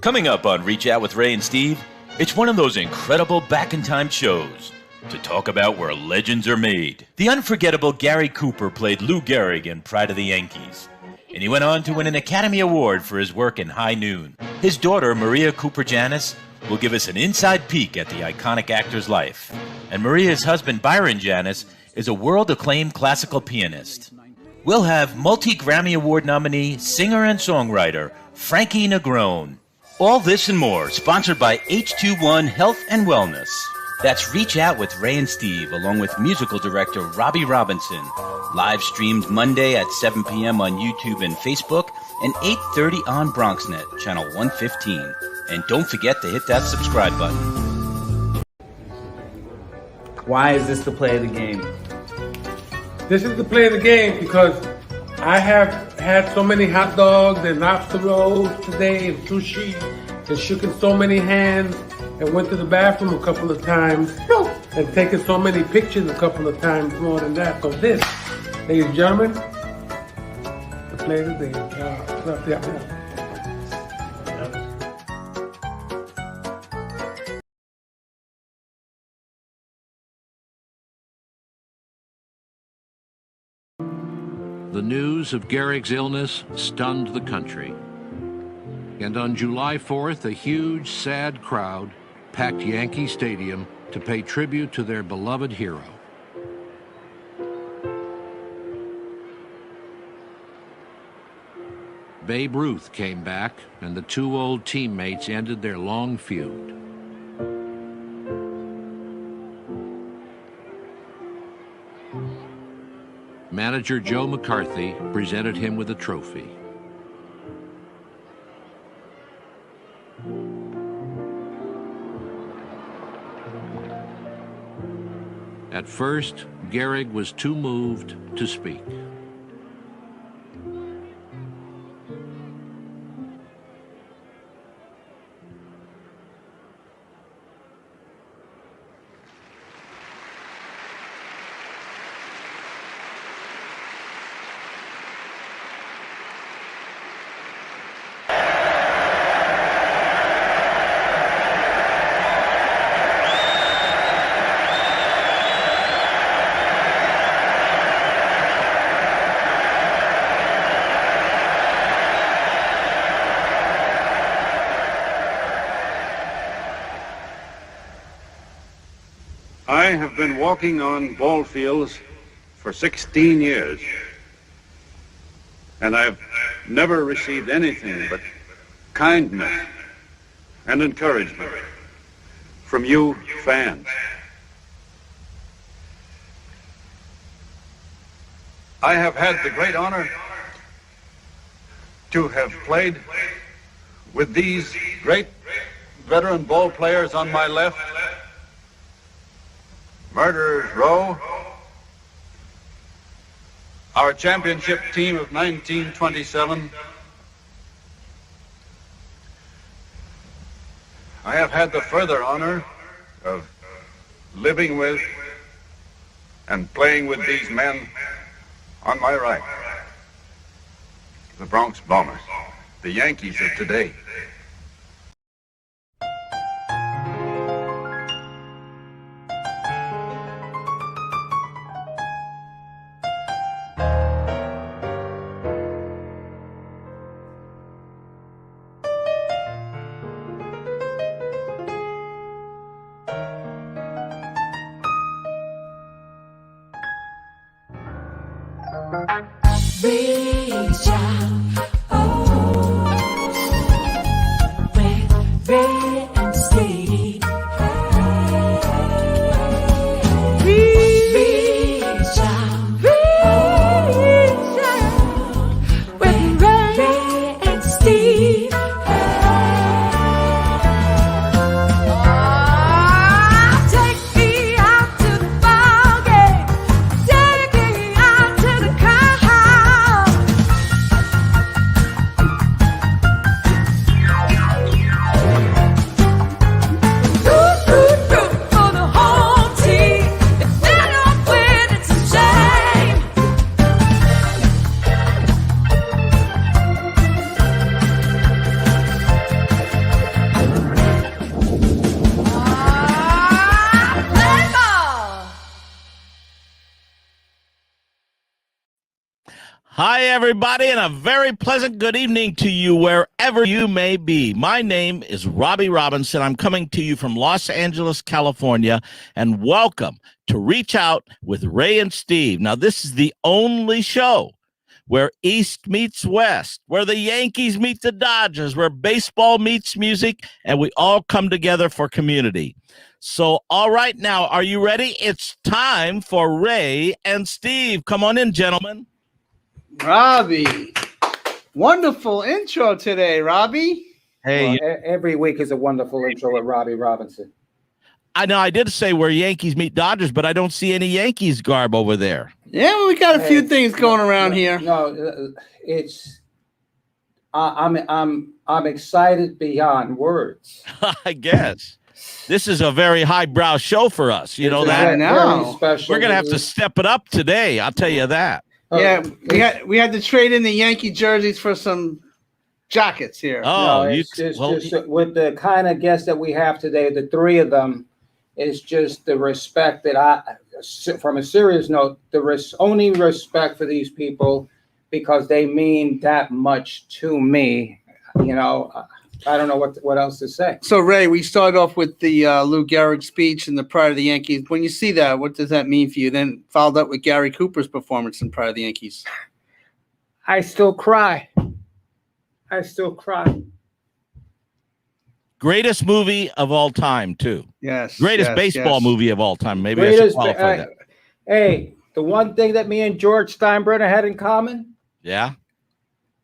Coming up on Reach Out with Ray and Steve, it's one of those incredible back-in-time shows to talk about where legends are made. The unforgettable Gary Cooper played Lou Gehrig in Pride of the Yankees, and he went on to win an Academy Award for his work in High Noon. His daughter, Maria Cooper Janis, will give us an inside peek at the iconic actor's life. And Maria's husband, Byron Janis, is a world-acclaimed classical pianist. We'll have multi-Grammy Award nominee, singer and songwriter, Frankie Negrone. All this and more, sponsored by H21 Health and Wellness. That's Reach Out with Ray and Steve, along with musical director Robbie Robinson. Live streamed Monday at 7 p.m. on YouTube and Facebook, and 8:30 on BronxNet, channel 115. And don't forget to hit that subscribe button. Why is this the play of the game? This is the play of the game because I have had so many hot dogs and lobster rolls today and sushi and shaken so many hands and went to the bathroom a couple of times and taken so many pictures a couple of times more than that. So this, ladies and gentlemen, the play of the game. The news of Gehrig's illness stunned the country. And on July 4th, a huge, sad crowd packed Yankee Stadium to pay tribute to their beloved hero. Babe Ruth came back, and the two old teammates ended their long feud. Manager Joe McCarthy presented him with a trophy. At first, Gehrig was too moved to speak. I have been walking on ball fields for 16 years, and I've never received anything but kindness and encouragement from you fans. I have had the great honor to have played with these great veteran ball players on my left. Murderers Row, our championship team of 1927. I have had the further honor of living with and playing with these men on my right. The Bronx Bombers, the Yankees of today. Reach out, oh, with Ray and Steve. Reach out, with Ray and Steve. Take me out to the ball game. Take me out to the car. Hi, everybody, and a very pleasant good evening to you wherever you may be. My name is Robbie Robinson. I'm coming to you from Los Angeles, California, and welcome to Reach Out with Ray and Steve. Now, this is the only show where East meets West, where the Yankees meet the Dodgers, where baseball meets music, and we all come together for community. So, all right, now, are you ready? It's time for Ray and Steve. Come on in, gentlemen. Robbie, wonderful intro today, Robbie. Hey, Well, every week is a wonderful intro with Robbie Robinson. I know I did say where Yankees meet Dodgers, but I don't see any Yankees garb over there. Yeah, well, we got a few things going around here. No, it's I'm excited beyond words. I guess this is a very highbrow show for us. You know It's that I know. very special. we're gonna have to step it up today. I'll tell you that. Yeah, we had to trade in the Yankee jerseys for some jackets here. Oh, No, it's just with the kind of guests that we have today, the three of them, it's just the respect that from a serious note, only respect for these people because they mean that much to me. You know, I don't know what else to say. So, Ray, we started off with the Lou Gehrig speech and the Pride of the Yankees. When you see that, what does that mean for you? Then followed up with Gary Cooper's performance in Pride of the Yankees. I still cry. Greatest movie of all time, too. Yes. Greatest yes, baseball yes. movie of all time. Maybe I should qualify that. Hey, the one thing that me and George Steinbrenner had in common Yeah.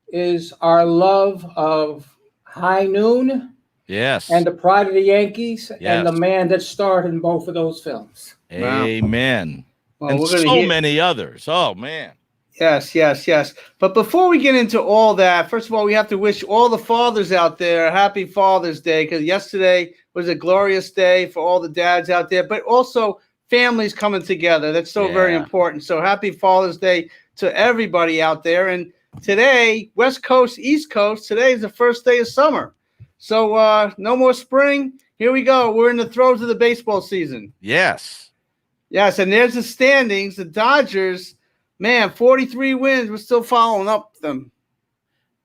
is our love of High Noon Yes. and the Pride of the Yankees and the Yes. man that starred in both of those films. Amen. Well, And we're gonna so hear- many others. Oh man. Yes, yes, yes. But before we get into all that, first of all, we have to wish all the fathers out there a happy Father's Day because yesterday was a glorious day for all the dads out there, but also families coming together. That's so very Yeah. important. So happy Father's Day to everybody out there. And today, West Coast, East Coast, today is the first day of summer. So no more spring. Here we go. We're in the throes of the baseball season. Yes. Yes, and there's the standings. The Dodgers, man, 43 wins. We're still following up them.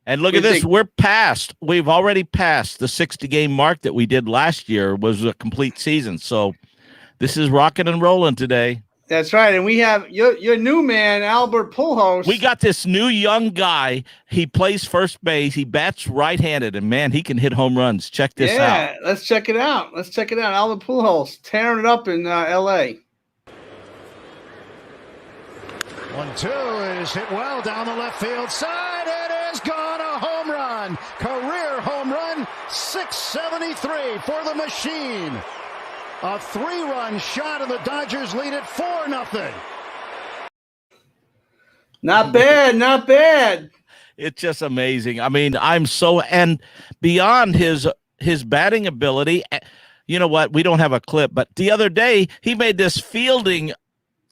And look We at this. think- We've already passed the 60-game mark that we did last year was a complete season. So this is rocking and rolling today. That's right. And we have your new man, Albert Pujols. We got this new young guy. He plays first base. He bats right-handed, and man, he can hit home runs. Check this out. Let's check it out. Albert Pujols tearing it up in L.A. 1-2 is hit well down the left field side. It is gone, a home run. Career home run, 673 for the machine. A 3-run shot, and the Dodgers lead it 4-0. Not bad, not bad. It's just amazing. I mean, and beyond his batting ability, you know what? We don't have a clip, but the other day he made this fielding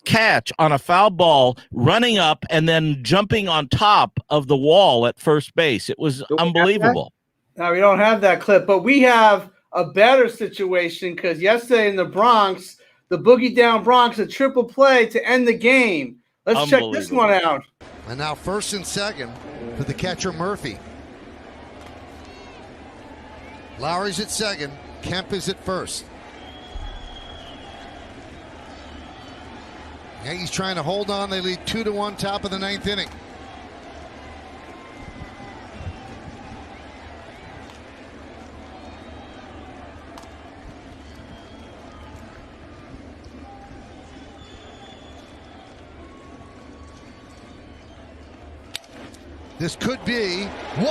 catch on a foul ball, running up and then jumping on top of the wall at first base. It was unbelievable. Now, we don't have that clip, but we have a better situation because yesterday in the Bronx, the Boogie Down Bronx, a triple play to end the game. Let's check this one out. And now first and second for the catcher Murphy. Lowry's at second. Kemp is at first. Yankees trying to hold on. They lead 2-1 top of the ninth inning. This could be 1,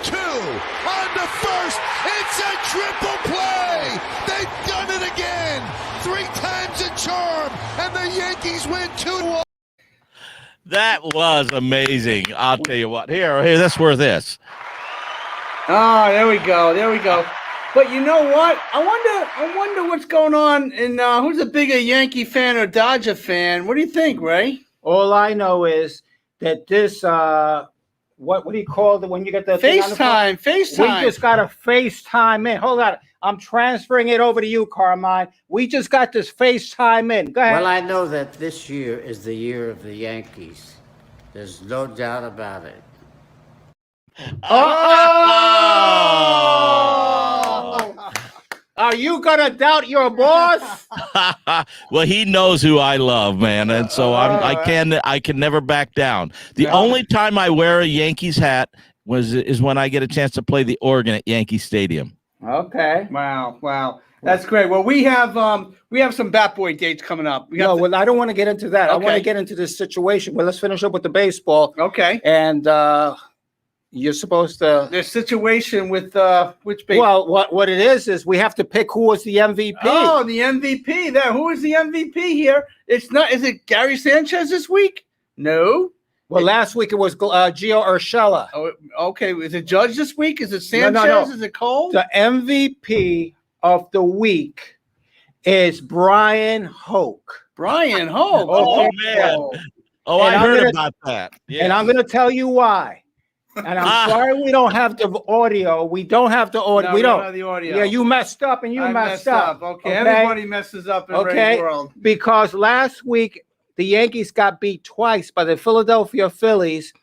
2, on to first. It's a triple play. They've done it again. 3 times a charm, and the Yankees win 2-1. That was amazing. I'll tell you what. Here, that's worth this. Oh, there we go. But you know what? I wonder what's going on. And who's a bigger Yankee fan or Dodger fan? What do you think, Ray? All I know is that this what do you call it when you get the thing on the phone? FaceTime. We just got a FaceTime in. Hold on. I'm transferring it over to you, Carmine. We just got this FaceTime in. Go ahead. Well, I know that this year is the year of the Yankees. There's no doubt about it. Oh! Are you gonna doubt your boss? Well, he knows who I love, man, and so I can never back down. The only time I wear a Yankees hat is when I get a chance to play the organ at Yankee Stadium. Okay. Wow. That's great. Well, we have some Bat Boy dates coming up. Well, I don't want to get into that. Okay. I want to get into this situation. Well, let's finish up with the baseball. Okay. And you're supposed to. The situation with which baseball? Well, what it is we have to pick who was the MVP. Oh, the MVP. Who is the MVP here? It's not. Is it Gary Sanchez this week? No. Well, last week it was Gio Urshela. Oh, okay. Is it Judge this week? Is it Sanchez? No. Is it Cole? The MVP of the week is Brian Hoke. Brian Hoke. Oh, man. Oh, I heard about that. Yeah. And I'm going to tell you why. And I'm sorry we don't have the audio. We don't have the audio. No, we don't have the audio. Yeah, you messed up and I messed up. Okay. Everybody messes up in the world. Because last week the Yankees got beat twice by the Philadelphia Phillies.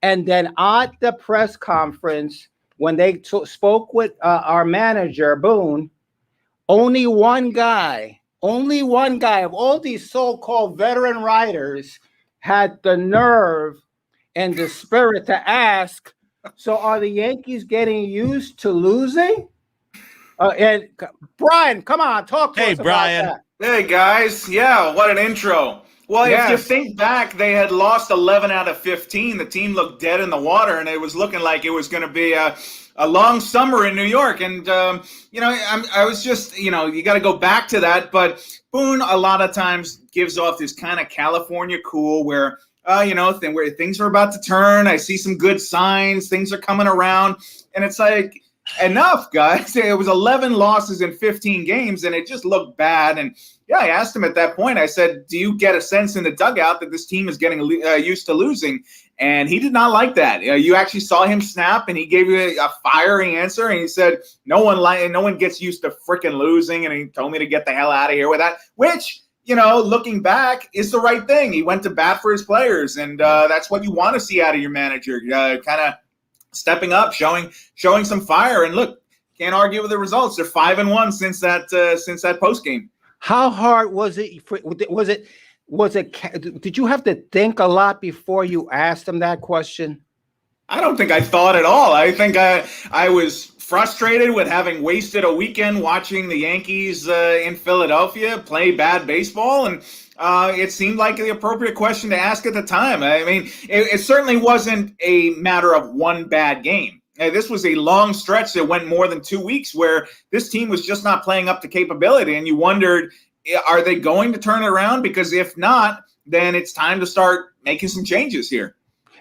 And then at the press conference, when they spoke with our manager, Boone, only one guy of all these so-called veteran writers had the nerve and the spirit to ask, so are the Yankees getting used to losing? And Brian, come on, talk to us Brian. about that. Hey, guys. Yeah, what an intro. Well, Yes. if you think back, they had lost 11 out of 15. The team looked dead in the water, and it was looking like it was going to be a long summer in New York. And, I was just, you got to go back to that. But Boone a lot of times gives off this kind of California cool where, where things are about to turn. I see some good signs. Things are coming around. And it's like, enough, guys. It was 11 losses in 15 games, and it just looked bad. And, yeah, I asked him at that point, I said, do you get a sense in the dugout that this team is getting used to losing? And he did not like that. You actually saw him snap, and he gave you a fiery answer, and he said, no one gets used to freaking losing, and he told me to get the hell out of here with that, which, looking back, is the right thing. He went to bat for his players, and that's what you want to see out of your manager, kind of stepping up, showing some fire. And look, can't argue with the results. They're 5-1 since that post game. How hard was it? Did you have to think a lot before you asked him that question? I don't think I thought at all. I think I was frustrated with having wasted a weekend watching the Yankees in Philadelphia play bad baseball, and it seemed like the appropriate question to ask at the time. I mean, it certainly wasn't a matter of one bad game. This was a long stretch that went more than 2 weeks where this team was just not playing up to capability, and you wondered, are they going to turn it around? Because if not, then it's time to start making some changes here.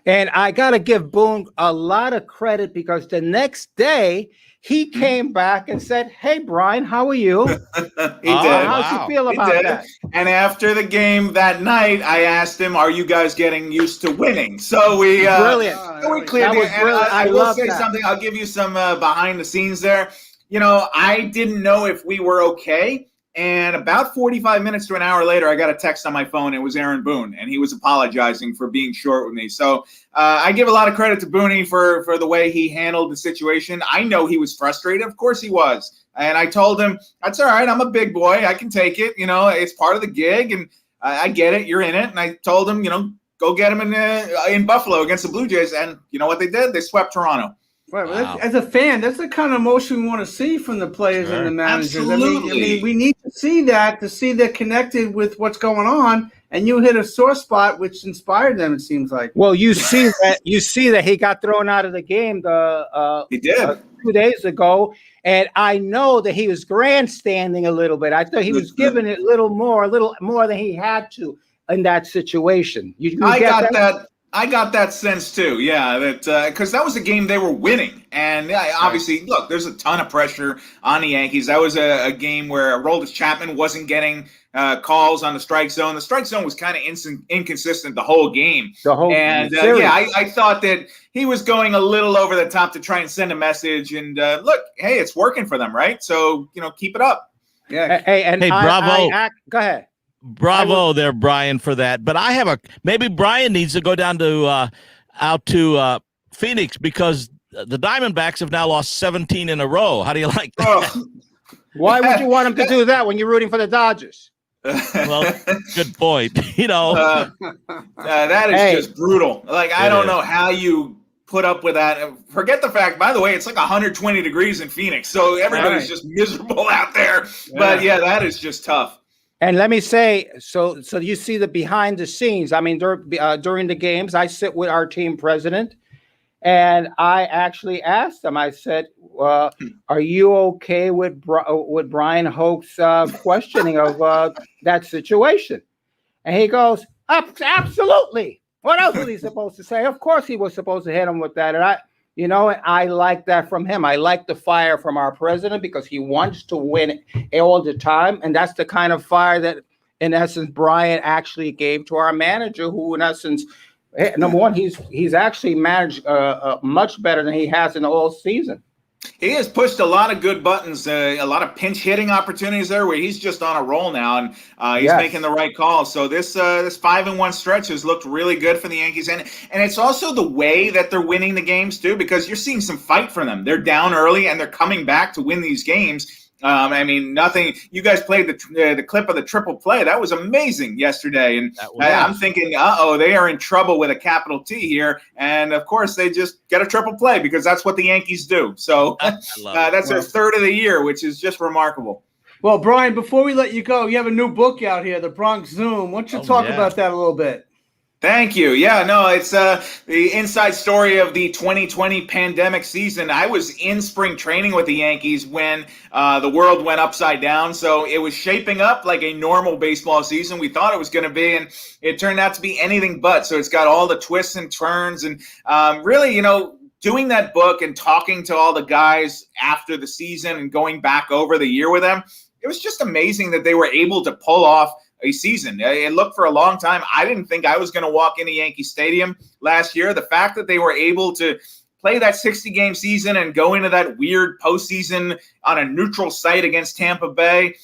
And I got to give Boone a lot of credit because the next day he came back and said, hey, Brian, how are you? He did. How'd you feel about that? And after the game that night, I asked him, are you guys getting used to winning? So we brilliant. We cleared That was it. brilliant. I will love say that. something. I'll give you some behind the scenes there. I didn't know if we were okay. And about 45 minutes to an hour later, I got a text on my phone. It was Aaron Boone, and he was apologizing for being short with me. So I give a lot of credit to Booney for the way he handled the situation. I know he was frustrated. Of course he was. And I told him, that's all right. I'm a big boy. I can take it. It's part of the gig, and I get it. You're in it. And I told him, go get him in Buffalo against the Blue Jays. And you know what they did? They swept Toronto. Right. Well, as a fan, that's the kind of emotion we want to see from the players and the managers. Absolutely. I mean, we need to see that to see they're connected with what's going on. And you hit a sore spot, which inspired them. It seems like. Well, you see that he got thrown out of the game. He did 2 days ago, and I know that he was grandstanding a little bit. I thought he was giving it a little more than he had to in that situation. I got that. I got that sense too, yeah, that because that was a game they were winning, and obviously, look, there's a ton of pressure on the Yankees. That was a game where Aroldis Chapman wasn't getting calls on the strike zone. The strike zone was kind of inconsistent the whole game. I thought that he was going a little over the top to try and send a message. And look, hey, it's working for them, right? So keep it up. Yeah. Hey, Bravo. Go ahead. Bravo there, Brian, for that. But I have maybe Brian needs to go down to out to Phoenix because the Diamondbacks have now lost 17 in a row. How do you like that? Oh. Why would you want him to do that when you're rooting for the Dodgers? Well, good point. That is just brutal. Like, I don't know how you put up with that. Forget the fact, by the way, it's like 120 degrees in Phoenix, so everybody's just miserable out there. But yeah, that is just tough. And let me say, so you see the behind the scenes. I mean, during the games, I sit with our team president, and I actually asked him. I said, "Are you okay with Brian Hoke's questioning of that situation?" And he goes, "Absolutely. What else was he supposed to say? Of course, he was supposed to hit him with that." And I like that from him. I like the fire from our president because he wants to win all the time. And that's the kind of fire that, in essence, Brian actually gave to our manager, who, in essence, number one, he's actually managed much better than he has in the whole season. He has pushed a lot of good buttons, a lot of pinch hitting opportunities there where he's just on a roll now, and he's making the right calls. So this 5-1 stretch has looked really good for the Yankees, and it's also the way that they're winning the games too, because you're seeing some fight from them. They're down early and they're coming back to win these games. I mean, nothing. You guys played the clip of the triple play. That was amazing yesterday, and I'm thinking, they are in trouble with a capital T here. And of course, they just get a triple play because that's what the Yankees do. So that's their third of the year, which is just remarkable. Well, Brian, before we let you go, you have a new book out here, The Bronx Zoom. Why don't you talk about that a little bit? Thank you. Yeah, no, it's the inside story of the 2020 pandemic season. I was in spring training with the Yankees when the world went upside down. So it was shaping up like a normal baseball season. We thought it was going to be, and it turned out to be anything but. So it's got all the twists and turns, and really, doing that book and talking to all the guys after the season and going back over the year with them, it was just amazing that they were able to pull off a season. It looked for a long time. I didn't think I was going to walk into Yankee Stadium last year. The fact that they were able to play that 60-game season and go into that weird postseason on a neutral site against Tampa Bay.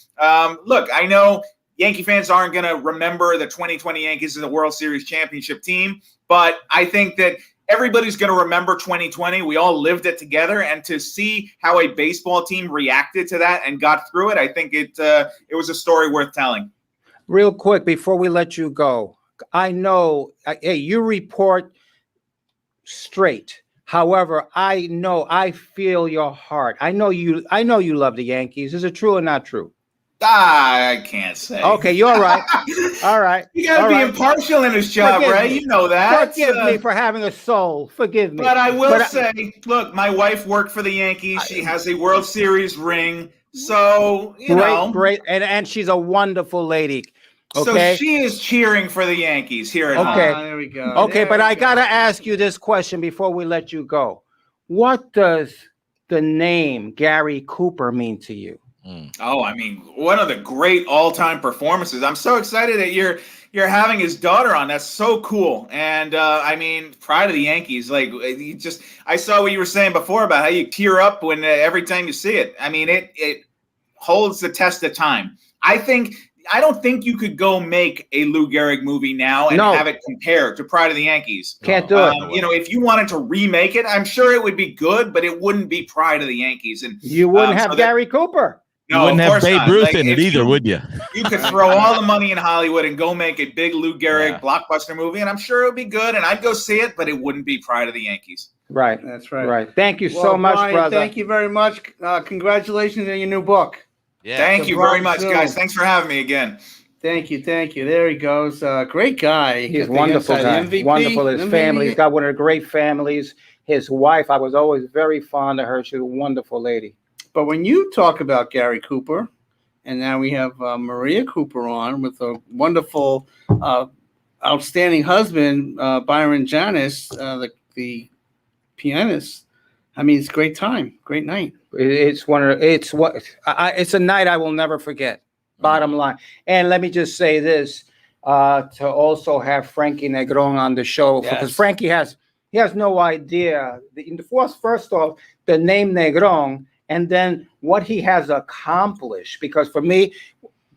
Look, I know Yankee fans aren't going to remember the 2020 Yankees as a World Series championship team, but I think that everybody's going to remember 2020. We all lived it together, and to see how a baseball team reacted to that and got through it, I think it was a story worth telling. Real quick, before we let you go, I know, hey, you report straight. However, I feel your heart. I know you love the Yankees. Is it true or not true? I can't say. Okay, you're right. All right. You got to be impartial in his job, right? You know that. Forgive me for having a soul. Forgive me. But I will say, look, my wife worked for the Yankees. She has a World Series ring. So, Great. And she's a wonderful lady. Okay. So she is cheering for the Yankees here at home. There we go. Okay, but I got to ask you this question before we let you go. What does the name Gary Cooper mean to you? Oh, I mean, one of the great all-time performances. I'm so excited that you're having his daughter on. That's so cool. And I mean, pride of the Yankees. Like, I saw what you were saying before about how you tear up when every time you see it. I mean, it holds the test of time. I don't think you could go make a Lou Gehrig movie now and have it compared to Pride of the Yankees. Can't do it. If you wanted to remake it, I'm sure it would be good, but it wouldn't be Pride of the Yankees. And you wouldn't have Gary Cooper. No, you wouldn't have Babe Ruth in it either, would you? You could throw all the money in Hollywood and go make a big Lou Gehrig blockbuster movie, and I'm sure it would be good, and I'd go see it, but it wouldn't be Pride of the Yankees. Right. That's right. Right. Thank you so much, Brian, brother. Thank you very much. Congratulations on your new book. Yeah. Thank you very much, guys. Thanks for having me again. Thank you. There he goes. Great guy. He's wonderful guy. MVP, wonderful. His family. He's got one of the great families. His wife, I was always very fond of her. She's a wonderful lady. But when you talk about Gary Cooper, and now we have Maria Cooper on with a wonderful, outstanding husband, Byron Janis, the pianist. I mean, it's a great time, great night. It's a night I will never forget. Bottom line. And let me just say this, to also have Frankie Negron on the show, because Frankie has no idea. First off, the name Negron, and then what he has accomplished. Because for me,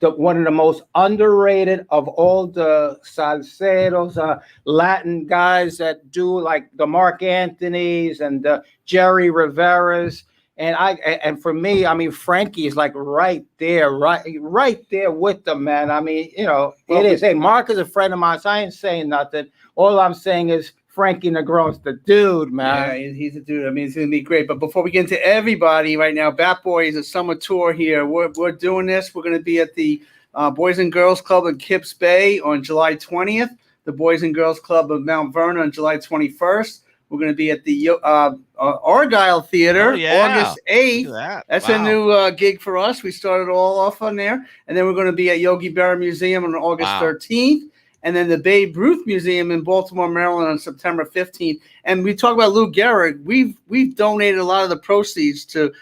one of the most underrated of all the salseros, Latin guys that do like the Mark Anthonys and the Jerry Riveras. And for me, I mean, Frankie is like right there with them, man. I mean, you know, it is. Hey, Mark is a friend of mine, so I ain't saying nothing. All I'm saying is Frankie Negron's the dude, man. Yeah, he's a dude. I mean, it's going to be great. But before we get into everybody right now, Bat Boy is a summer tour here. We're doing this. We're going to be at the Boys and Girls Club in Kips Bay on July 20th, the Boys and Girls Club of Mount Vernon on July 21st. We're going to be at the Argyle Theater August 8th. That's a new gig for us. We started all off on there. And then we're going to be at Yogi Berra Museum on August 13th. And then the Babe Ruth Museum in Baltimore, Maryland on September 15th. And we talk about Lou Gehrig. We've donated a lot of the proceeds to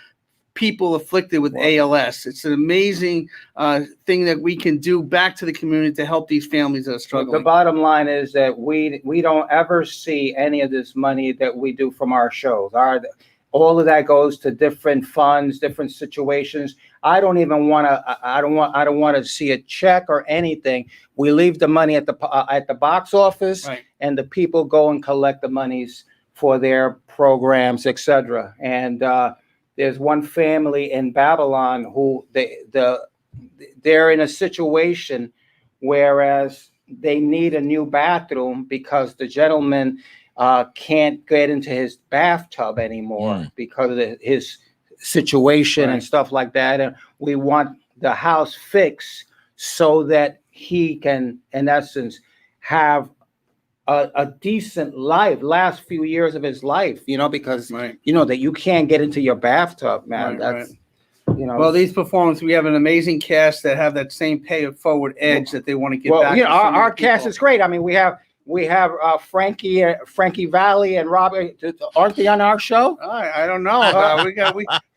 people afflicted with ALS. It's an amazing thing that we can do back to the community to help these families that are struggling. The bottom line is that we don't ever see any of this money that we do from our shows. All of that goes to different funds, different situations. I don't want to see a check or anything. We leave the money at the box office, right, and the people go and collect the monies for their programs, etc. And there's one family in Babylon who they're in a situation whereas they need a new bathroom because the gentleman can't get into his bathtub anymore because of his situation and stuff like that. And we want the house fixed so that he can, in essence, have a decent last few years of his life, you know, because you know that you can't get into your bathtub, man. You know. Well, these performances, we have an amazing cast that have that same pay it forward edge that they want to get back. You know, our cast is great. I mean, we have Frankie Valli and Robert. Aren't they on our show? I don't know.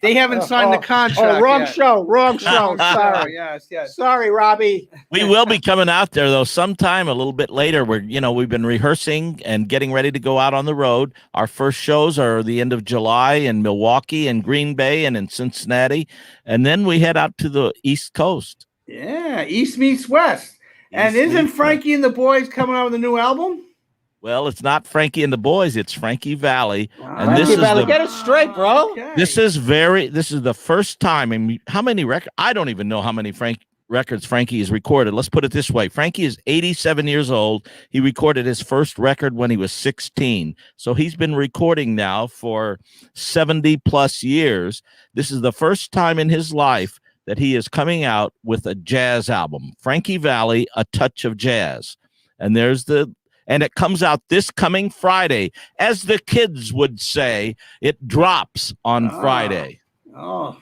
They haven't signed the contract. Wrong yet. show. Sorry. Yes. Sorry, Robbie. We will be coming out there though sometime a little bit later. We've been rehearsing and getting ready to go out on the road. Our first shows are the end of July in Milwaukee and Green Bay and in Cincinnati, and then we head out to the East Coast. Yeah, East meets West. And isn't Frankie and the Boys coming out with a new album? Well, it's not Frankie and the Boys. It's Frankie Valli. And Frankie this is Valli. Get it straight, bro. Okay. This is the first time. I mean, how many records? I don't even know how many records Frankie has recorded. Let's put it this way. Frankie is 87 years old. He recorded his first record when he was 16. So he's been recording now for 70 plus years. This is the first time in his life that he is coming out with a jazz album, Frankie Valli, A Touch of Jazz. And it comes out this coming Friday. As the kids would say, it drops on Friday. Oh,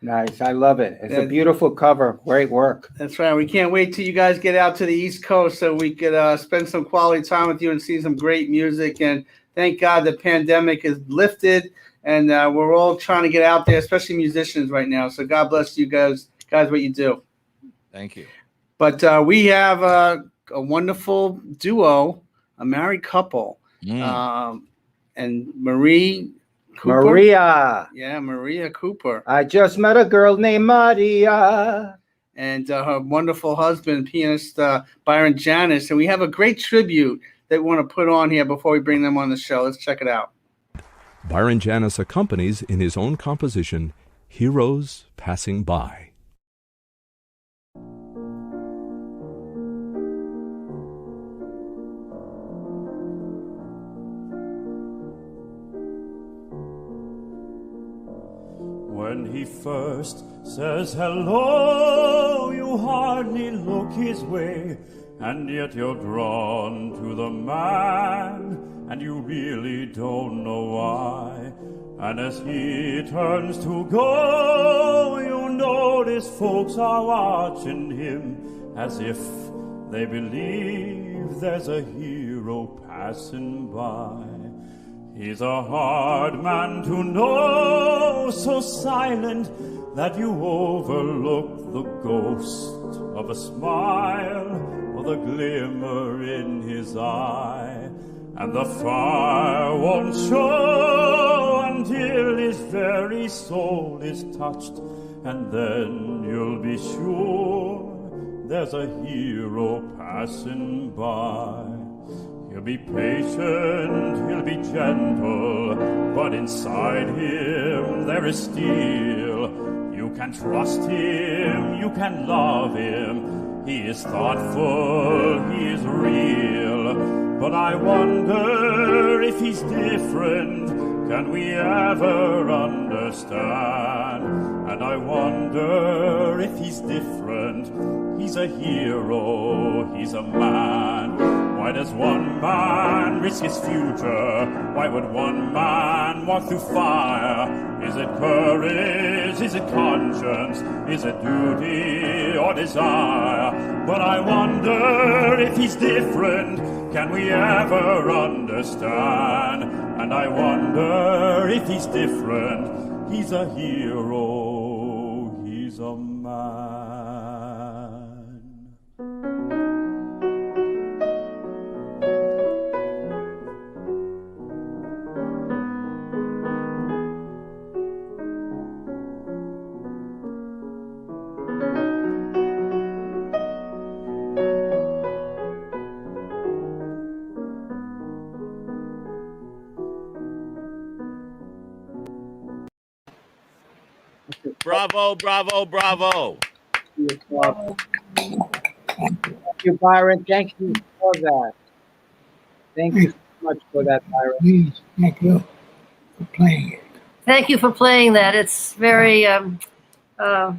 nice. I love it. It's a beautiful cover. Great work. That's right. We can't wait till you guys get out to the East Coast so we could spend some quality time with you and see some great music. And thank God the pandemic is lifted. And we're all trying to get out there, especially musicians right now. So God bless you guys, what you do. Thank you. But we have a wonderful duo, a married couple, and Marie Cooper. Maria. Yeah, Maria Cooper. I just met a girl named Maria. And her wonderful husband, pianist Byron Janis. And we have a great tribute that we want to put on here before we bring them on the show. Let's check it out. Byron Janis accompanies in his own composition, Heroes Passing By. When he first says hello, you hardly look his way, and yet you're drawn to the man, and you really don't know why. And as he turns to go, you notice folks are watching him as if they believe there's a hero passing by. He's a hard man to know, so silent that you overlook the ghost of a smile or the glimmer in his eye. And the fire won't show until his very soul is touched, and then you'll be sure there's a hero passing by. He'll be patient, he'll be gentle, but inside him there is steel. You can trust him, you can love him. He is thoughtful, he is real. But I wonder if he's different. Can we ever understand? And I wonder if he's different. He's a hero, he's a man. Why does one man risk his future? Why would one man walk through fire? Is it courage? Is it conscience? Is it duty or desire? But I wonder if he's different. Can we ever understand? And I wonder if he's different. He's a hero, he's a man. Bravo, bravo, bravo. Thank you, Byron. Thank you for that. Thank you so much for that, Byron. Please, thank you for playing it. Thank you for playing that. It's very,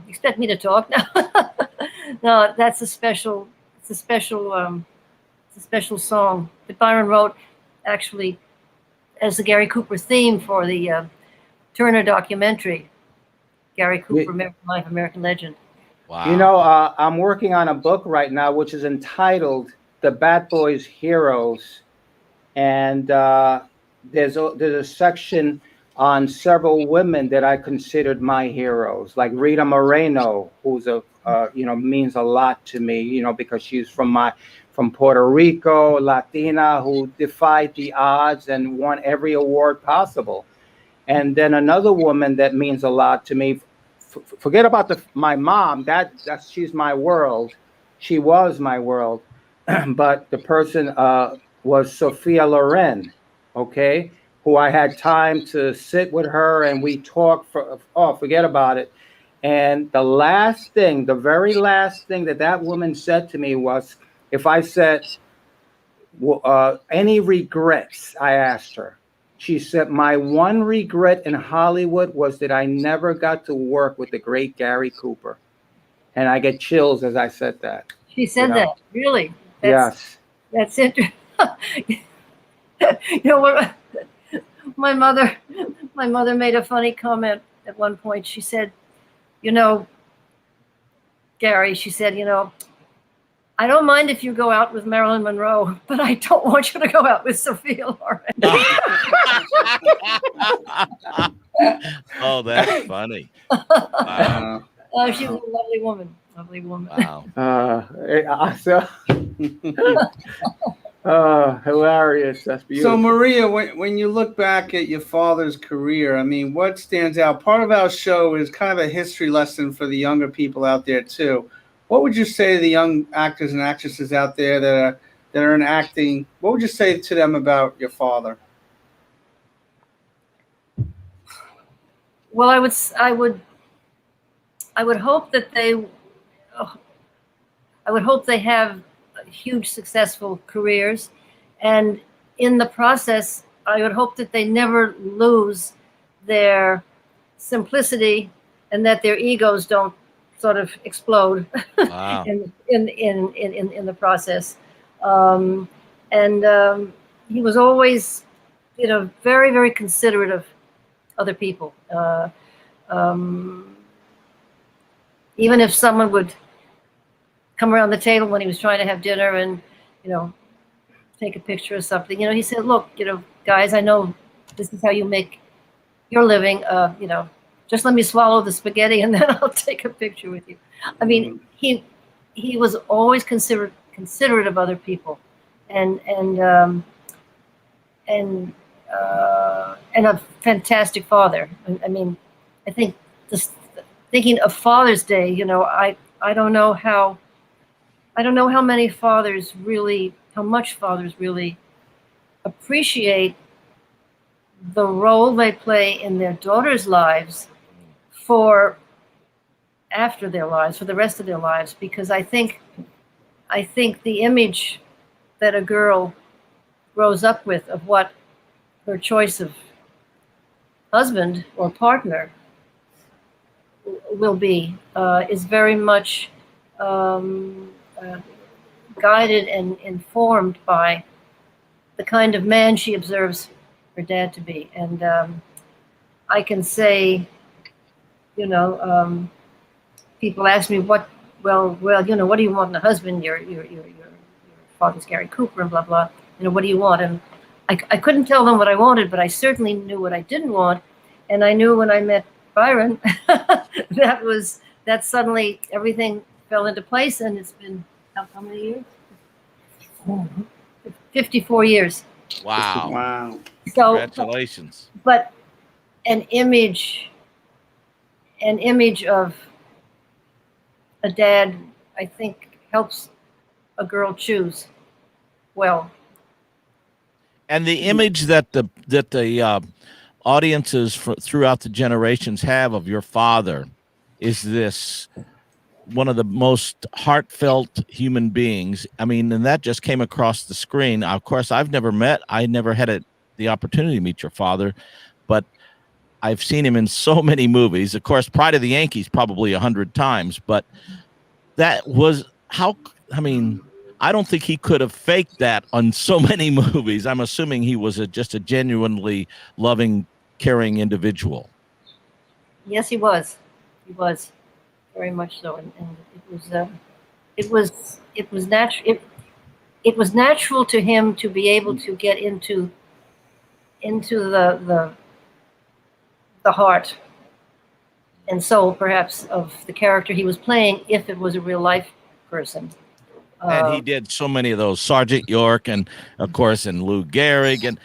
expect me to talk now? No, that's a special, it's a special song that Byron wrote actually as the Gary Cooper theme for the Turner documentary. Gary Cooper, American Life, American Legend. Wow. You know, I'm working on a book right now, which is entitled "The Bat Boys Heroes," and there's a section on several women that I considered my heroes, like Rita Moreno, who's means a lot to me, because she's from Puerto Rico, Latina, who defied the odds and won every award possible. And then another woman that means a lot to me. Forget about my mom. That's she's my world. She was my world. But the person was Sophia Loren, okay, who I had time to sit with her and we talked forget about it. And the very last thing that woman said to me was, if I said, any regrets, I asked her. She said, my one regret in Hollywood was that I never got to work with the great Gary Cooper. And I get chills as I said that. She said that, really? Yes. That's interesting. What? My mother made a funny comment at one point. She said, Gary, she said, I don't mind if you go out with Marilyn Monroe, but I don't want you to go out with Sophia Loren. Oh, that's funny. Wow. She's a lovely woman. Lovely woman. Wow. Hilarious. That's beautiful. So, Maria, when you look back at your father's career, I mean, what stands out? Part of our show is kind of a history lesson for the younger people out there, too. What would you say to the young actors and actresses out there that are in acting? What would you say to them about your father? Well, I would hope that they have huge successful careers, and in the process, I would hope that they never lose their simplicity and that their egos don't sort of explode. Wow. in the process. He was always, very, very considerate of other people. Even if someone would come around the table when he was trying to have dinner and, take a picture or something, he said, look, guys, I know this is how you make your living, just let me swallow the spaghetti and then I'll take a picture with you. I mean, he was always considerate of other people, and a fantastic father. I mean, I think just thinking of Father's Day, I don't know how I don't know how much fathers really appreciate the role they play in their daughters' lives for after their lives, for the rest of their lives, because I think the image that a girl grows up with of what her choice of husband or partner will be is very much guided and informed by the kind of man she observes her dad to be. And I can say, people ask me what do you want in a husband? Your father's Gary Cooper and blah blah. What do you want? And I couldn't tell them what I wanted, but I certainly knew what I didn't want. And I knew when I met Byron that suddenly everything fell into place, and it's been how many years? 54 years. Wow. Wow. So, congratulations. But an image of a dad, I think, helps a girl choose well. And the image that the audiences throughout the generations have of your father is this one of the most heartfelt human beings. I mean, and that just came across the screen. Of course, I never had the opportunity to meet your father, but I've seen him in so many movies. Of course, Pride of the Yankees probably 100 times, but that was I don't think he could have faked that on so many movies. I'm assuming he was just a genuinely loving, caring individual. Yes, he was. He was very much so, and it was natural. It was natural to him to be able to get into the heart and soul, perhaps, of the character he was playing, if it was a real life person. And he did so many of those, Sergeant York, and of course, and Lou Gehrig, and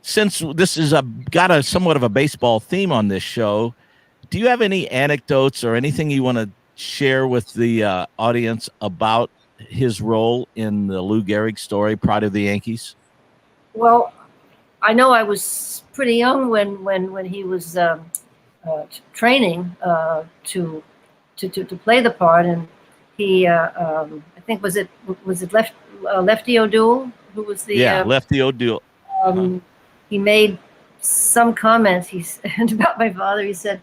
since this is got somewhat of a baseball theme on this show, do you have any anecdotes or anything you want to share with the audience about his role in the Lou Gehrig story, Pride of the Yankees? Well, I know I was pretty young when he was training to play the part, and he I think was it Lefty O'Doul who was the Lefty O'Doul. He made some comments about my father. He said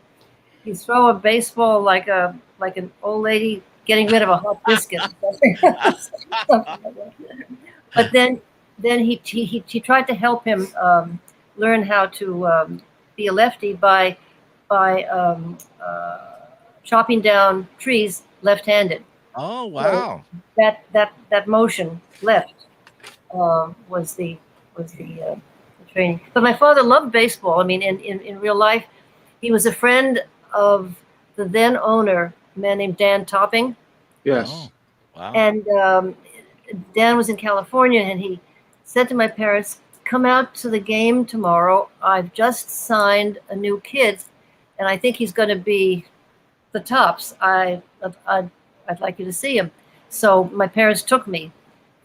he'd throw a baseball like an old lady getting rid of a hot biscuit. But then he tried to help him learn how to be a lefty by chopping down trees left-handed. Oh wow! So that motion left was the training. But my father loved baseball. I mean, in real life, he was a friend of the then owner, a man named Dan Topping. Yes. Oh, wow. And Dan was in California, and he said to my parents, "Come out to the game tomorrow. I've just signed a new kid, and I think he's going to be the tops. I'd like you to see him." So my parents took me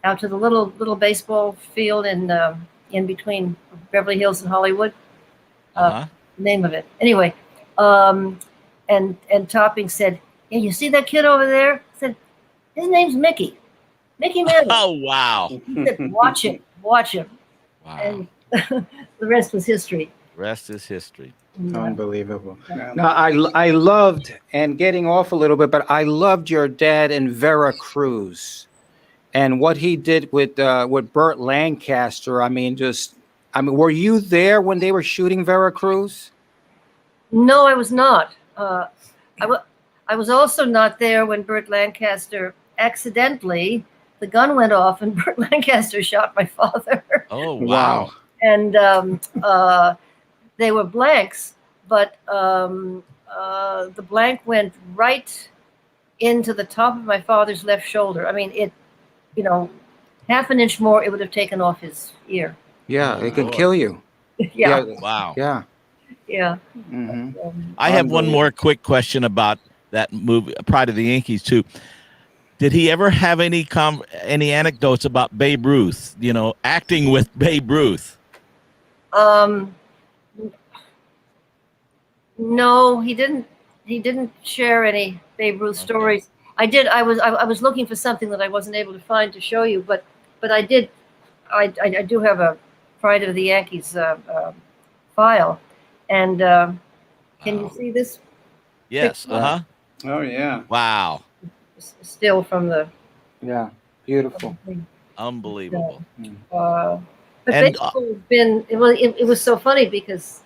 out to the little baseball field in between Beverly Hills and Hollywood. Name of it. Anyway, and Topping said, "Yeah, you see that kid over there?" I said, "His name's Mickey Mantle." Oh wow! He said, watch him. Wow. And the rest was history. Rest is history. Unbelievable. Now, I loved, and getting off a little bit, but I loved your dad in Veracruz and what he did with Burt Lancaster. Were you there when they were shooting Veracruz? No, I was not. I was also not there when Burt Lancaster accidentally, the gun went off and Burt Lancaster shot my father. Oh, wow. And they were blanks, but the blank went right into the top of my father's left shoulder. I mean, half an inch more, it would have taken off his ear. Yeah, it could kill you. Yeah. Wow. Yeah. Yeah. Mm-hmm. I have one more quick question about that movie, Pride of the Yankees, too. Did he ever have any anecdotes about Babe Ruth? You know, acting with Babe Ruth. No, he didn't. He didn't share any Babe Ruth stories. I did. I was looking for something that I wasn't able to find to show you, but I did. I do have a Pride of the Yankees file, and can you see this? Yes. picture? Oh yeah. Wow. Still from the. Yeah. Beautiful. Unbelievable. But And, baseball has been. It was so funny because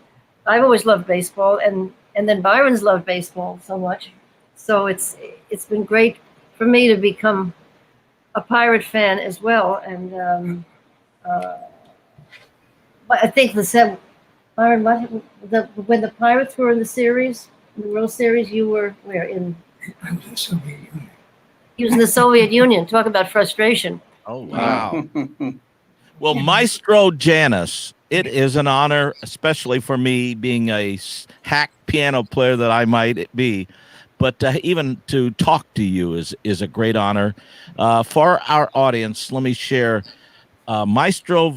I've always loved baseball, and then Byron's loved baseball so much, so it's been great for me to become a Pirate fan as well, and but I think Byron, when the Pirates were in the series, in the World Series, you were where in? I was in the Soviet Union. He was in the Soviet Union. Talk about frustration. Oh, wow. Well, Maestro Janis, it is an honor, especially for me being a hack piano player that I might be. But even to talk to you is a great honor. For our audience, let me share. Maestro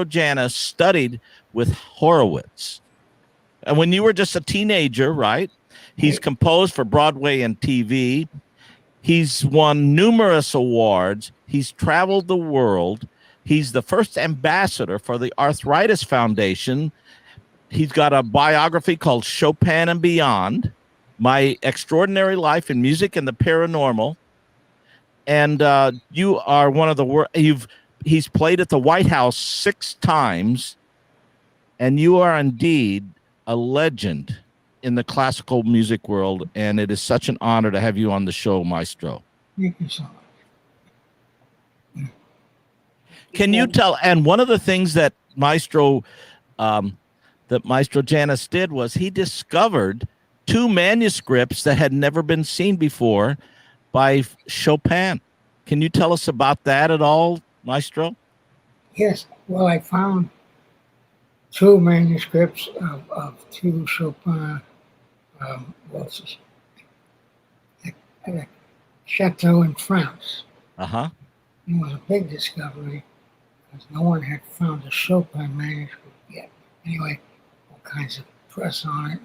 Janis studied with Horowitz. And when you were just a teenager, right? He's composed for Broadway and TV. He's won numerous awards. He's traveled the world. He's the first ambassador for the Arthritis Foundation. He's got a biography called Chopin and Beyond, My Extraordinary Life in Music and the Paranormal. And you are one of the he's played at the White House 6 times, and you are indeed a legend in the classical music world, and it is such an honor to have you on the show, Maestro. Thank you so much. Can you tell? And one of the things that Maestro Janis did was he discovered 2 manuscripts that had never been seen before by Chopin. Can you tell us about that at all, Maestro? Yes. Well, I found 2 manuscripts of 2 Chopin waltzes at a chateau in France. Uh-huh. It was a big discovery because no one had found a Chopin manuscript yet. Anyway, all kinds of press on it.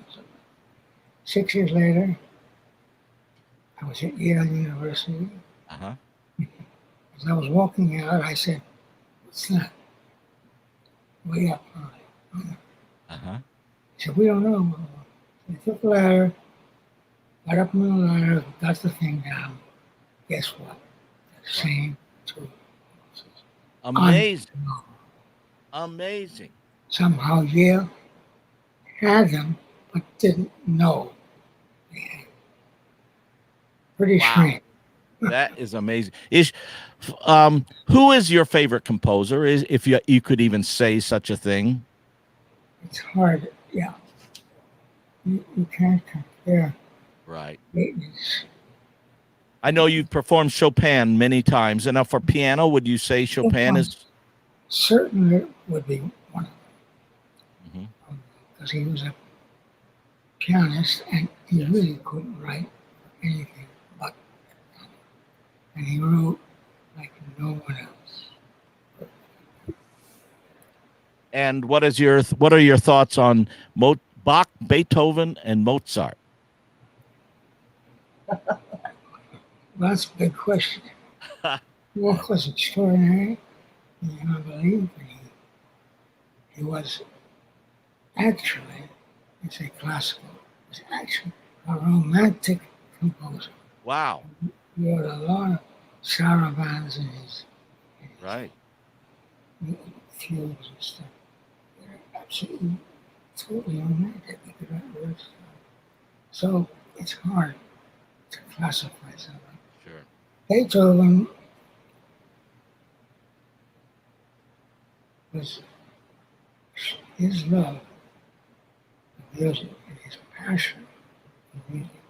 6 years later, I was at Yale University. Uh-huh. As I was walking out, I said, "What's that?" Way up high. Uh-huh. He said, "We don't know." I took the ladder, got up on the ladder, got the thing down. Guess what? The same 2. Amazing. Amazing. Somehow Yale had them, but didn't know. Pretty strange. That is amazing. Who is your favorite composer? If you could even say such a thing? It's hard, yeah. You can't compare. Right. Greatness. I know you've performed Chopin many times. And now for piano, would you say Chopin is? Certainly would be one of them. Because he was a pianist and he really couldn't write anything but piano. And he wrote like no one else. And what are your thoughts on Bach, Beethoven, and Mozart? Well, that's a big question. Bach was extraordinary. You cannot believe he was actually, it's a classical, he was actually a romantic composer. Wow. He wrote a lot of sarabands in his right fugues and stuff. They're absolutely, totally romantic. He could write words. So it's hard to classify something. Sure. Beethoven was his love of music and his passion for music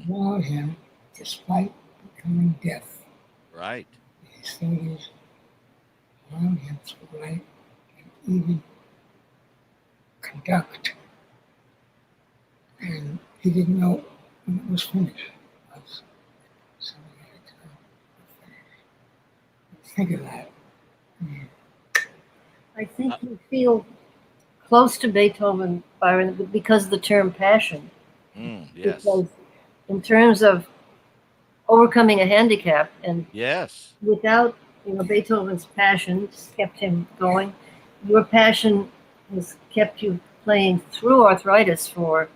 allowed him, despite becoming deaf right in his 30s, allowed him to write and even conduct. And he didn't know when it was finished. So Think of that. I think you feel close to Beethoven, Byron, because of the term passion. Yes. Because in terms of overcoming a handicap, and Yes. without Beethoven's passion kept him going. Your passion has kept you playing through arthritis for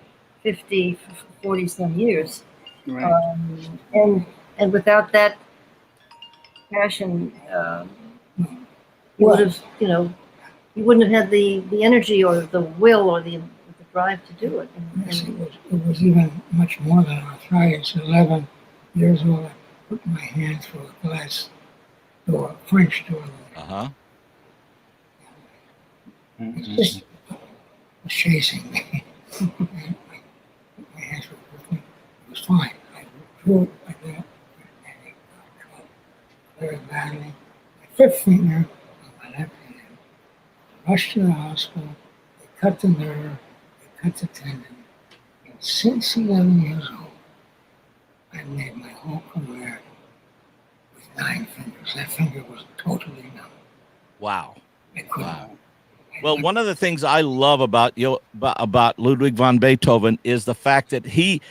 50, 40 some years. Right. And without that passion, you would have, you wouldn't have had the energy or the will or the drive to do it. Yes, it was even much more than arthritis. 11 years old, I put my hand through a glass door, French door. Uh-huh. It's just was chasing me. My hands were, it was fine. I drew it like that, and it cut very badly. My fifth finger on my left hand. Rushed to the hospital. They cut the nerve. They cut the tendon. And since 11 years old, I made my whole career with 9 fingers. That finger was totally numb. Wow. I couldn't. Wow. Well, one of the things I love about Ludwig van Beethoven is the fact that he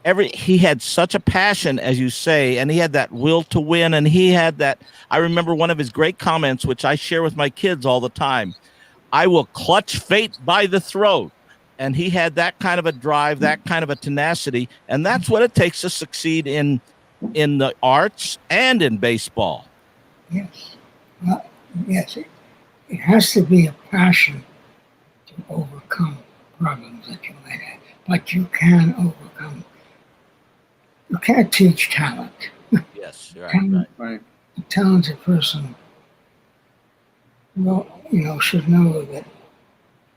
had such a passion, as you say, and he had that will to win, and he had that. I remember one of his great comments, which I share with my kids all the time. I will clutch fate by the throat. And he had that kind of a drive, that kind of a tenacity, and that's what it takes to succeed in the arts and in baseball. Yes. Well, yes, it has to be a passion to overcome problems that you might have, but you can overcome. You can't teach talent. Yes, right. A talented person, should know that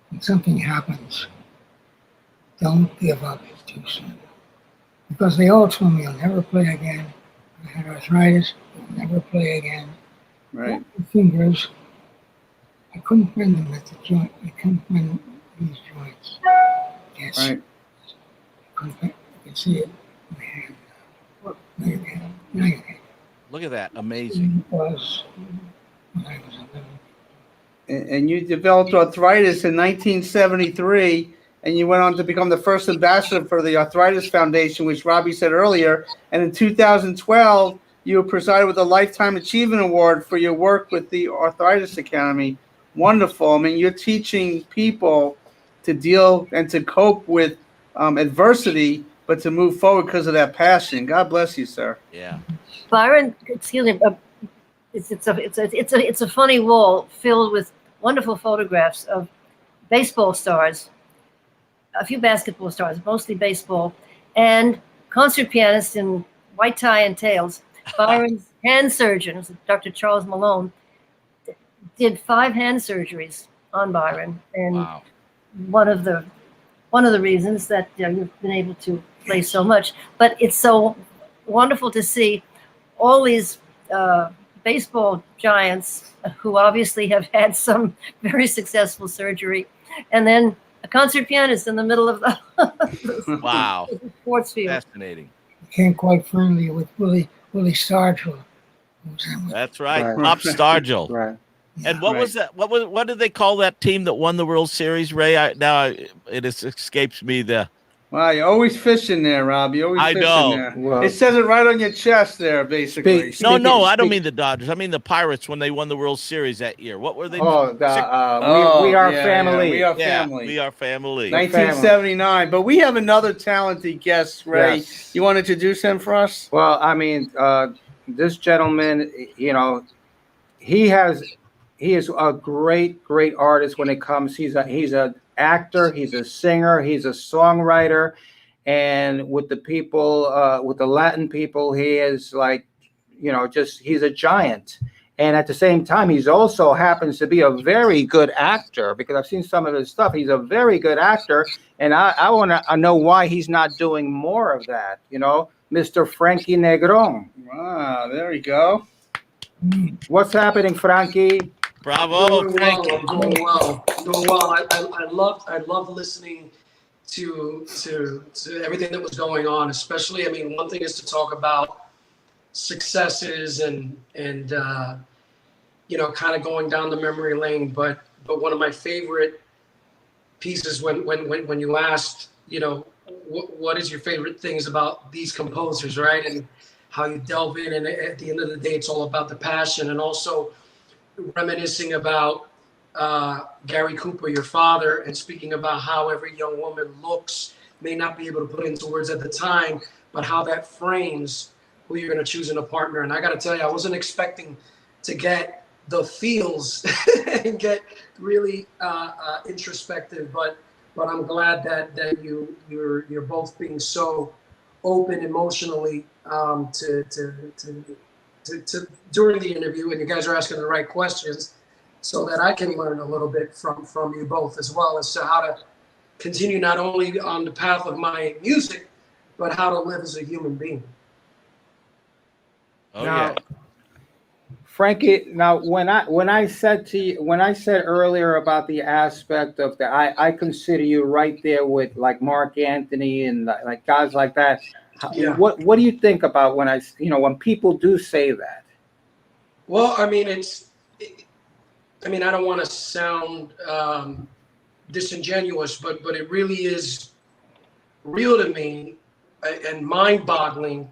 when something happens, don't give up too soon. Because they all told me, I'll never play again. I had arthritis, I'll never play again. Right. The fingers, I couldn't bend them at the joint. I couldn't bend these joints. Yes. Right. You can see it in my hand. Now you can. Look at that. Amazing. It was when I was 11. And you developed arthritis in 1973, and you went on to become the first ambassador for the Arthritis Foundation, which Robbie said earlier. And in 2012, you were presented with a Lifetime Achievement Award for your work with the Arthritis Academy. Wonderful. I mean, you're teaching people to deal and to cope with adversity, but to move forward because of that passion. God bless you, sir. Yeah. Byron, excuse me. It's a funny wall filled with wonderful photographs of baseball stars, a few basketball stars, mostly baseball, and concert pianists in white tie and tails. Byron's hand surgeon, Dr. Charles Malone, did 5 hand surgeries on Byron, and wow. one of the reasons that you've been able to play so much. But it's so wonderful to see all these baseball giants who obviously have had some very successful surgery, and then a concert pianist in the middle of the wow sports field. Fascinating. Became quite friendly with Willie Stargell. That's right. Pop Stargell. Right. And what was that? What did they call that team that won the World Series, Ray? It escapes me. Wow, you're always fishing there, Rob. You're always I fishing know. there. Well, it says it right on your chest there, basically. No, I don't mean the Dodgers. I mean the Pirates when they won the World Series that year. What were they? We Are Family. We Are Family. We Are Family. 1979. But we have another talented guest, Ray. Yes. You want to introduce him for us? Well, I mean, this gentleman, he is a great artist when it comes. He's an actor, he's a singer, he's a songwriter, and with the people, with the Latin people, he is like, he's a giant. And at the same time, he's also happens to be a very good actor, because I've seen some of his stuff. He's a very good actor, and I want to know why he's not doing more of that. Mr. Frankie Negron. Wow, there we go. What's happening, Frankie? Bravo, Frankie. I'm doing well. I love listening to everything that was going on. Especially, one thing is to talk about successes and you know, kind of going down the memory lane. But one of my favorite pieces when you asked, you know, what is your favorite things about these composers, right? And how you delve in, and at the end of the day, it's all about the passion, and also reminiscing about Gary Cooper, your father, and speaking about how every young woman looks, may not be able to put into words at the time, but how that frames who you're going to choose in a partner. And I got to tell you, I wasn't expecting to get the feels and get really introspective, but I'm glad that you're both being so open emotionally to during the interview, and you guys are asking the right questions, so that I can learn a little bit from you both, as well as to how to continue not only on the path of my music, but how to live as a human being. Oh, Now, yeah. Frankie, now when I said earlier about the aspect of I consider you right there with like Mark Anthony and like guys like that. Yeah. What do you think about when people do say that? Well, I mean, I don't want to sound disingenuous, but it really is real to me and mind-boggling,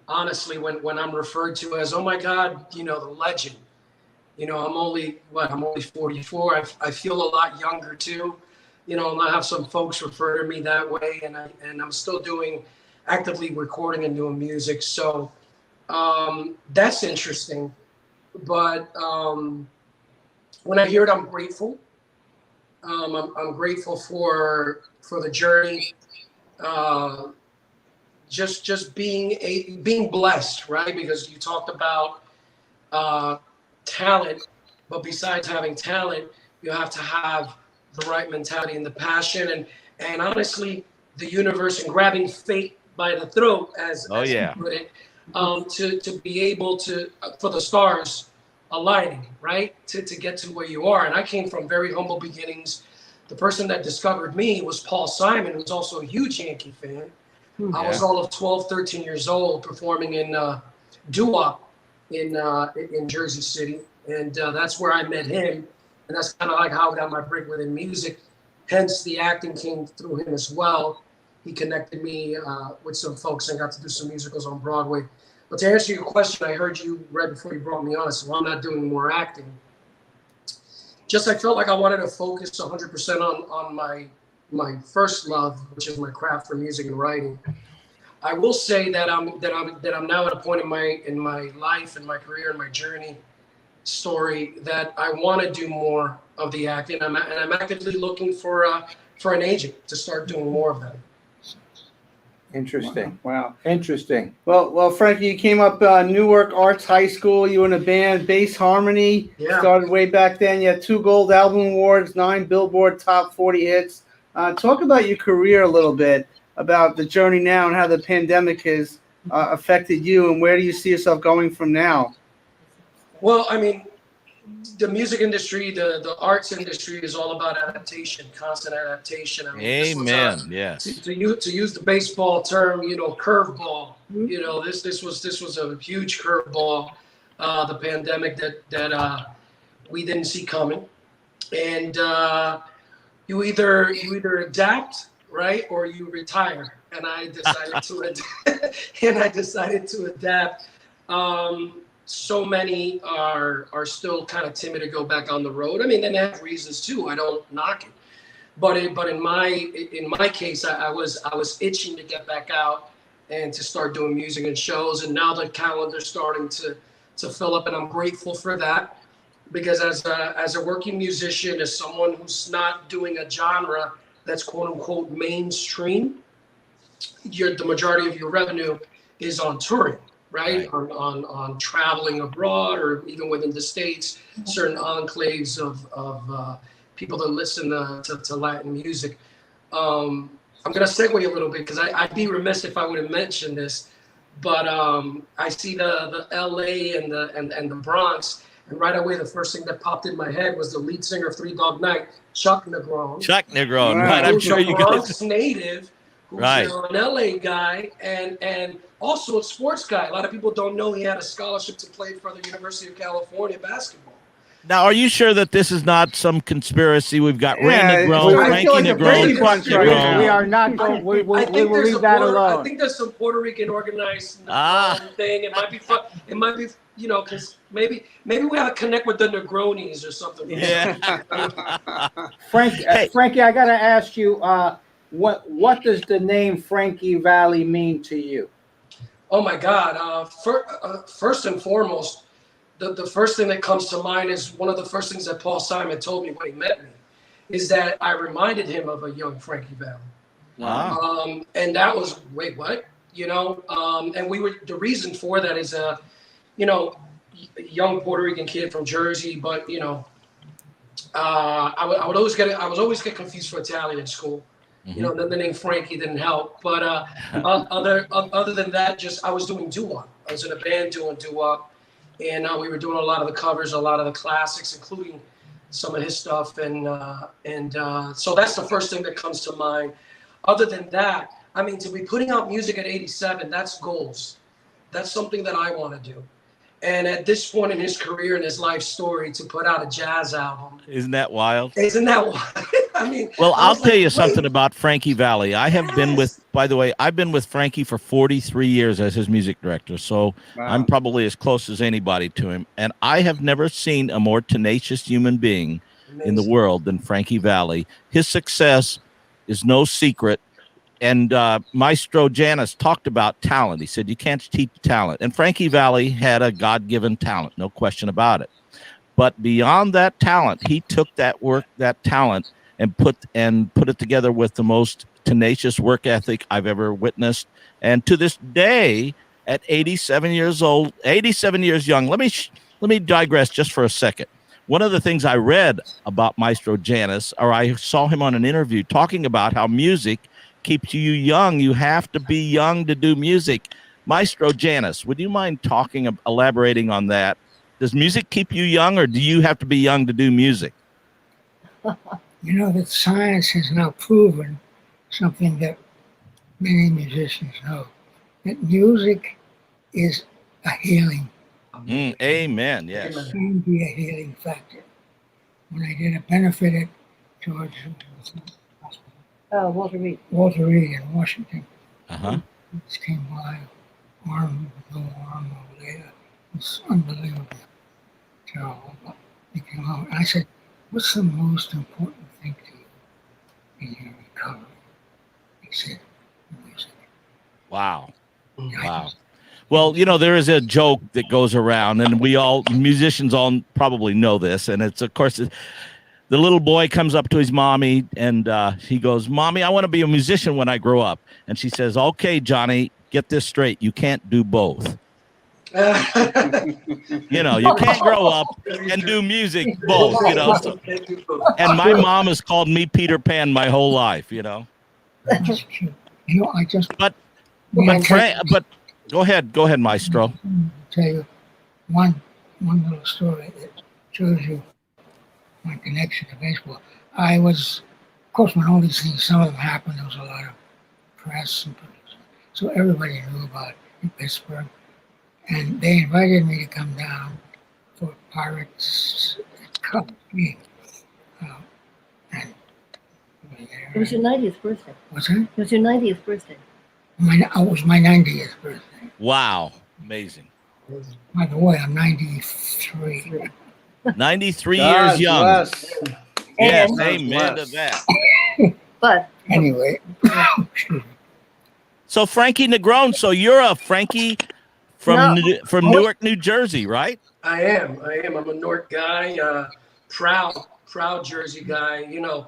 honestly, when I'm referred to as, oh my God, you know, the legend. You know, I'm only 44. I feel a lot younger too. You know, and I have some folks refer to me that way, and I'm still actively recording and doing music. So that's interesting. But when I hear it, I'm grateful. I'm grateful for the journey. Just being blessed, right? Because you talked about talent, but besides having talent, you have to have the right mentality and the passion, and honestly, the universe, and grabbing fate by the throat, as you put it, to be able to for the stars aligning, right, to get to where you are. And I came from very humble beginnings. The person that discovered me was Paul Simon, who's also a huge Yankee fan. I was all of 12, 13 years old, performing in doo-wop in Jersey City, and that's where I met him, and that's kind of like how I got my break within music. Hence, the acting came through him as well. He connected me with some folks and got to do some musicals on Broadway. But to answer your question, I heard you right before you brought me on. So I'm not doing more acting. Just I felt like I wanted to focus 100% on my first love, which is my craft for music and writing. I will say that I'm now at a point in my life and my career and my journey story that I want to do more of the acting. I'm actively looking for an agent to start doing more of that. Interesting. Wow. Interesting. Well, Frankie, you came up Newark Arts High School. You were in a band, Bass Harmony. Yeah. Started way back then. You had 2 gold album awards, 9 Billboard Top 40 hits. Talk about your career a little bit, about the journey now and how the pandemic has affected you, and where do you see yourself going from now? Well, I mean, the music industry, the arts industry is all about adaptation, constant adaptation. I mean, Amen. Yes. To use the baseball term, you know, curveball. You know, this was a huge curveball, the pandemic that we didn't see coming, and you either adapt, right, or you retire. And I decided to adapt. So many are still kind of timid to go back on the road. I mean, they have reasons too. I don't knock it, but in my case, I was itching to get back out and to start doing music and shows. And now the calendar's starting to fill up, and I'm grateful for that, because as a working musician, as someone who's not doing a genre that's quote unquote mainstream, the majority of your revenue is on touring. Right? On traveling abroad, or even within the States, certain enclaves of people that listen to Latin music. I'm going to segue a little bit, because I'd be remiss if I would have mentioned this, but I see the LA and the Bronx, and right away the first thing that popped in my head was the lead singer of Three Dog Night, Chuck Negron. Chuck Negron, right? I'm sure you guys. Bronx native, who's Right. now an LA guy and also a sports guy. A lot of people don't know he had a scholarship to play for the University of California basketball. Now, are you sure that this is not some conspiracy? We've got Ray I Negron, feel Frankie like a Brady Negron. bunch right now. We are not going. We I will think there's leave a that I alone. think there's some Puerto Rican organized thing. It might be fun. It might be, you know, because maybe we have to connect with the Negronis or something. Yeah. Frankie, I gotta ask you, what does the name Frankie Valli mean to you? Oh my God! First and foremost, the first thing that comes to mind is one of the first things that Paul Simon told me when he met me, is that I reminded him of a young Frankie Valli. Wow. And that was, wait, what? You know, and the reason for that is, you know, a young Puerto Rican kid from Jersey, but you know, I would always get confused for Italian in school. You know, then the name Frankie didn't help. But other than that, just I was doing doo-wop. I was in a band doing doo-wop, and we were doing a lot of the covers, a lot of the classics, including some of his stuff. And so that's the first thing that comes to mind. Other than that, I mean, to be putting out music at 87, that's goals. That's something that I want to do. And at this point in his career and his life story, to put out a jazz album. Isn't that wild? Isn't that wild? I mean, Well, I'll tell you something about Frankie Valli. I have been with, by the way, I've been with Frankie for 43 years as his music director. So I'm probably as close as anybody to him. And I have never seen a more tenacious human being in the world than Frankie Valli. His success is no secret. And Maestro Janis talked about talent. He said, you can't teach talent. And Frankie Valli had a God-given talent, no question about it. But beyond that talent, he took that talent, and put it together with the most tenacious work ethic I've ever witnessed. And to this day, at 87 years old, 87 years young, let me digress just for a second. One of the things I read about Maestro Janis, or I saw him on an interview talking about how music keeps you young. You have to be young to do music. Maestro Janis, would you mind elaborating on that? Does music keep you young, or do you have to be young to do music? You know that science has now proven something that many musicians know, that music is a healing. Amen, yes. It can be a healing factor. When I did a benefit at George Walter Reed in Washington, Uh-huh. just came by, arm over there. It's unbelievable. So he came out, and I said, what's the most important thing to you in your recovery? He said, music. Wow. Wow. Well, you know, there is a joke that goes around, and musicians all probably know this, and it's, of course, the little boy comes up to his mommy, and he goes, Mommy, I want to be a musician when I grow up. And she says, okay, Johnny, get this straight. You can't do both. You know, you can't grow up and do music both, you know. So, and my mom has called me Peter Pan my whole life, you know. That's true. You know, But go ahead, Maestro. I'll tell you one little story that shows you my connection to baseball. I was, of course, when all these things, some of them happened, there was a lot of press and so everybody knew about it in Pittsburgh. And they invited me to come down for Pirates Cup game. And It was your 90th birthday. What's that? It was your 90th birthday. It was my 90th birthday. Wow. Amazing. By the way, I'm 93. 93 God years young. bless. Yes, God amen bless. to that. But anyway. So Frankie Negron, so you're a Frankie from Newark, New Jersey, right? I am. I'm a Newark guy, proud Jersey guy. You know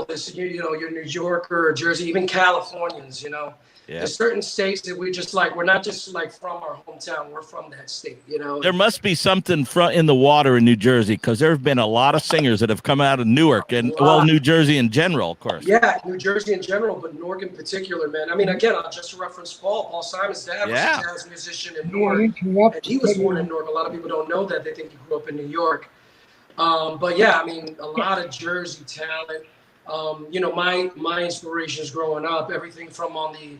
this. You know, you're New Yorker or Jersey, even Californians. You know, there's certain states that we're not just like from our hometown. We're from that state. You know, There must be something in the water in New Jersey, because there have been a lot of singers that have come out of Newark and New Jersey in general, of course. Yeah, New Jersey in general, but Newark in particular, man. I mean, again, I'll just reference Paul Simon's dad was a jazz musician in Newark, and he was born in Newark. A lot of people don't know that. They think he grew up in New York. But yeah, I mean, a lot of Jersey talent. You know, my inspirations growing up, everything from on the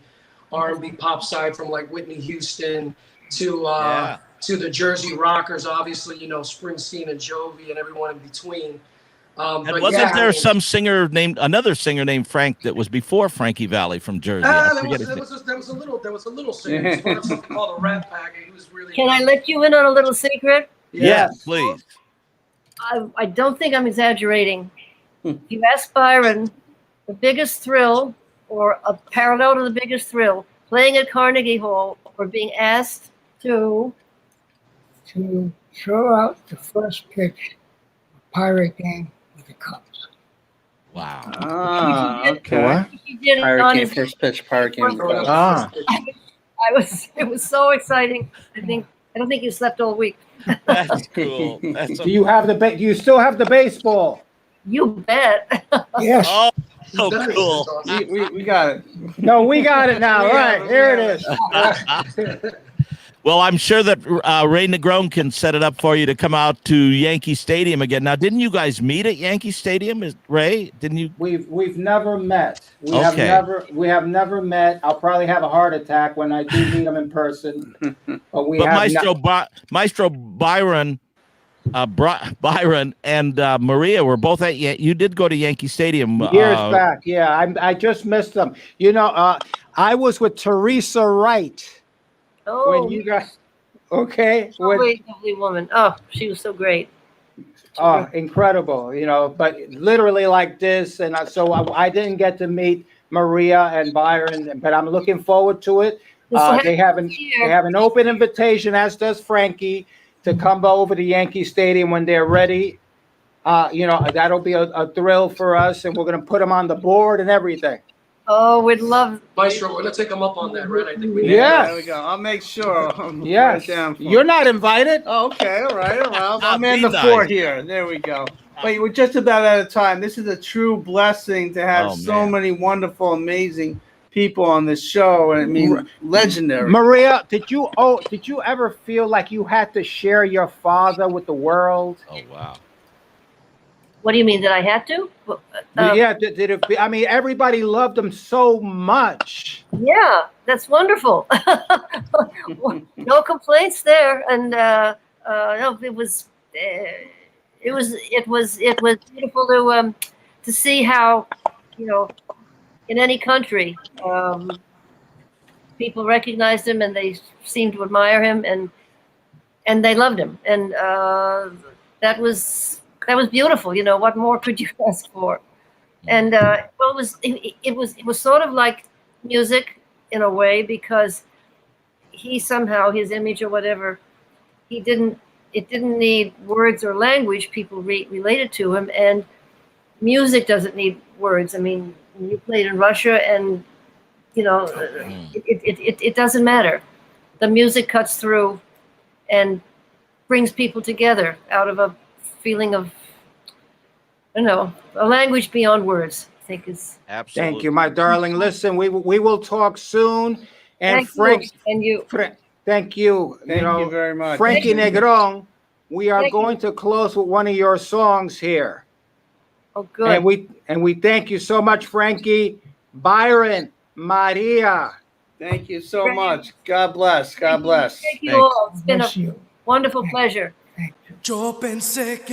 R&B pop side, from like Whitney Houston to the Jersey Rockers, obviously, you know, Springsteen and Jovi and everyone in between. And But wasn't yeah, I there mean, another singer named Frank that was before Frankie Valli from Jersey? I there forget was, his there was a little singer. It was part of something called a Rat Pack. He was really. Can I let you in on a little secret? Yes, please. I don't think I'm exaggerating. If you ask Byron, the biggest thrill, or a parallel to the biggest thrill, playing at Carnegie Hall or being asked to throw out the first pitch of a Pirate game with the Cubs. Wow. Ah, okay. What? He did it Pirate on game, his- first pitch, Pirate game. Ah. It was so exciting. I don't think you slept all week. That's cool. That's Do you have do you still have the baseball? You bet. Yes. Oh, so cool. We got it. No, we got it now. Right, here it is. Well, I'm sure that Ray Negron can set it up for you to come out to Yankee Stadium again. Now, didn't you guys meet at Yankee Stadium? Ray, didn't you? We've never met. We Okay. have never met. I'll probably have a heart attack when I do meet him in person. But we But have Maestro Byron, Byron and Maria were both at. You did go to Yankee Stadium years back. Yeah, I just missed them. You know, I was with Teresa Wright. Oh, When you guys, okay. When, lovely woman. Oh, she was so great. oh, incredible. You know, but literally like this. And so I didn't get to meet Maria and Byron, but I'm looking forward to it. They have an open invitation, as does Frankie, to come over to Yankee Stadium when they're ready. You know, that'll be a thrill for us, and we're going to put them on the board and everything. Oh, we'd love. Maestro, we're gonna take him up on that, right? I think we. Yes. There we go. I'll make sure. Yes. You're not invited. Oh, okay. All right. Well, I'm in be the nice. fort here. There we go. But we're just about out of time. This is a true blessing to have Oh, so man. many wonderful, amazing people on this show. And I mean, legendary. Maria, did you ever feel like you had to share your father with the world? Oh wow. What do you mean? That I had to? Yeah, did it? I mean, everybody loved him so much. Yeah, that's wonderful. No complaints there, and no, it was beautiful to see how, you know, in any country, people recognized him and they seemed to admire him, and they loved him, and that was beautiful. You know, what more could you ask for? And well, it was sort of like music in a way, because he somehow, his image or whatever, it didn't need words or language. People related to him, and music doesn't need words. I mean, you played in Russia, and you know, it doesn't matter. The music cuts through and brings people together out of a feeling of, I don't know, a language beyond words, I think is. Absolutely. Thank you, my darling. Listen, we will talk soon. And Thank Frank, you. And you. thank you. Thank you very much. Frankie Thank you. Negron, we are Thank you. going to close with one of your songs here. Oh, good. And we thank you so much, Frankie. Byron, Maria. Thank you so much. God bless. God bless. Thank you all. It's been Bless a you. wonderful pleasure. Thank you. Yo pensé que